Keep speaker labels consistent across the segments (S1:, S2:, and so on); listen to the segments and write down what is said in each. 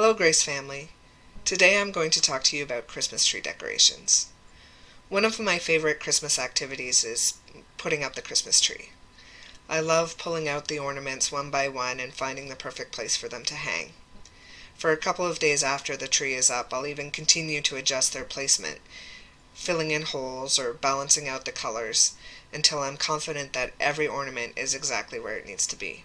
S1: Hello, Grace family. Today I'm going to talk to you about Christmas tree decorations. One of my favorite Christmas activities is putting up the Christmas tree. I love pulling out the ornaments one by one and finding the perfect place for them to hang. For a couple of days after the tree is up, I'll even continue to adjust their placement, filling in holes or balancing out the colors until I'm confident that every ornament is exactly where it needs to be.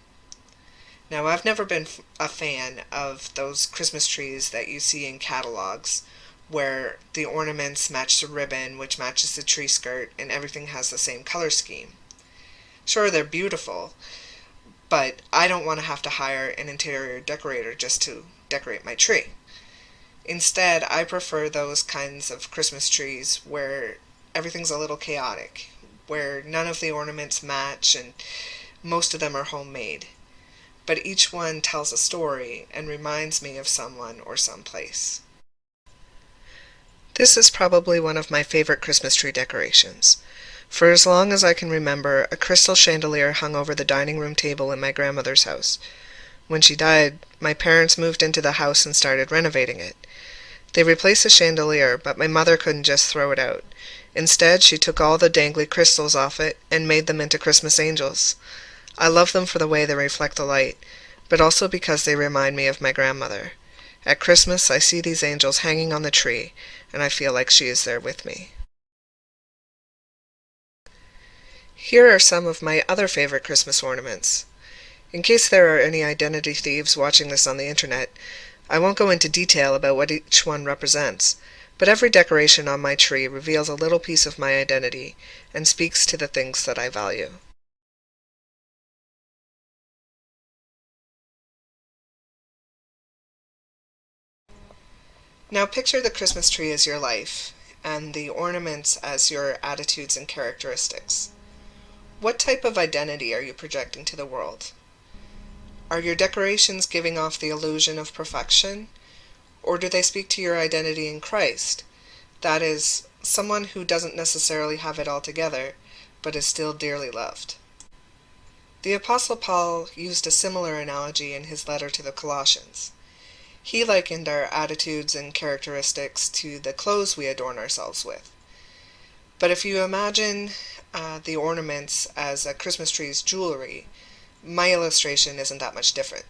S1: Now, I've never been a fan of those Christmas trees that you see in catalogs where the ornaments match the ribbon, which matches the tree skirt, and everything has the same color scheme. Sure, they're beautiful, but I don't want to have to hire an interior decorator just to decorate my tree. Instead, I prefer those kinds of Christmas trees where everything's a little chaotic, where none of the ornaments match and most of them are homemade. But each one tells a story and reminds me of someone or someplace. This is probably one of my favorite Christmas tree decorations. For as long as I can remember, a crystal chandelier hung over the dining room table in my grandmother's house. When she died, my parents moved into the house and started renovating it. They replaced the chandelier, but my mother couldn't just throw it out. Instead, she took all the dangly crystals off it and made them into Christmas angels. I love them for the way they reflect the light, but also because they remind me of my grandmother. At Christmas, I see these angels hanging on the tree, and I feel like she is there with me. Here are some of my other favorite Christmas ornaments. In case there are any identity thieves watching this on the internet, I won't go into detail about what each one represents, but every decoration on my tree reveals a little piece of my identity and speaks to the things that I value. Now picture the Christmas tree as your life, and the ornaments as your attitudes and characteristics. What type of identity are you projecting to the world? Are your decorations giving off the illusion of perfection, or do they speak to your identity in Christ? That is, someone who doesn't necessarily have it all together, but is still dearly loved. The Apostle Paul used a similar analogy in his letter to the Colossians. He likened our attitudes and characteristics to the clothes we adorn ourselves with. But if you imagine the ornaments as a Christmas tree's jewelry, my illustration isn't that much different.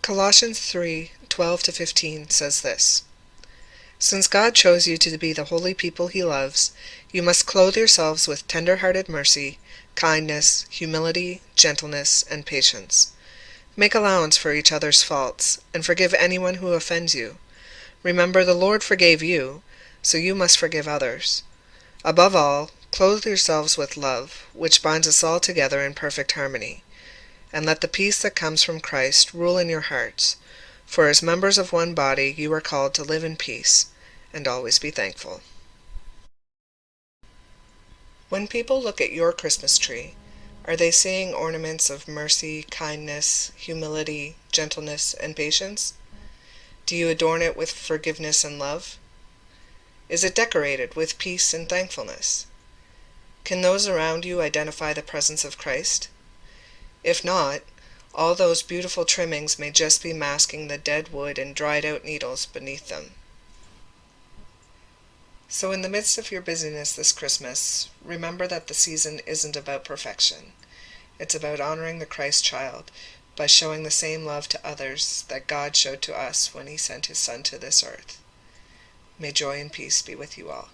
S1: Colossians 3:12-15 says this: "Since God chose you to be the holy people he loves, you must clothe yourselves with tender-hearted mercy, kindness, humility, gentleness, and patience. Make allowance for each other's faults, and forgive anyone who offends you. Remember, the Lord forgave you, so you must forgive others. Above all, clothe yourselves with love, which binds us all together in perfect harmony. And let the peace that comes from Christ rule in your hearts, for as members of one body you are called to live in peace, and always be thankful." When people look at your Christmas tree, are they seeing ornaments of mercy, kindness, humility, gentleness, and patience? Do you adorn it with forgiveness and love? Is it decorated with peace and thankfulness? Can those around you identify the presence of Christ? If not, all those beautiful trimmings may just be masking the dead wood and dried out needles beneath them. So in the midst of your busyness this Christmas, remember that the season isn't about perfection. It's about honoring the Christ child by showing the same love to others that God showed to us when he sent his Son to this earth. May joy and peace be with you all.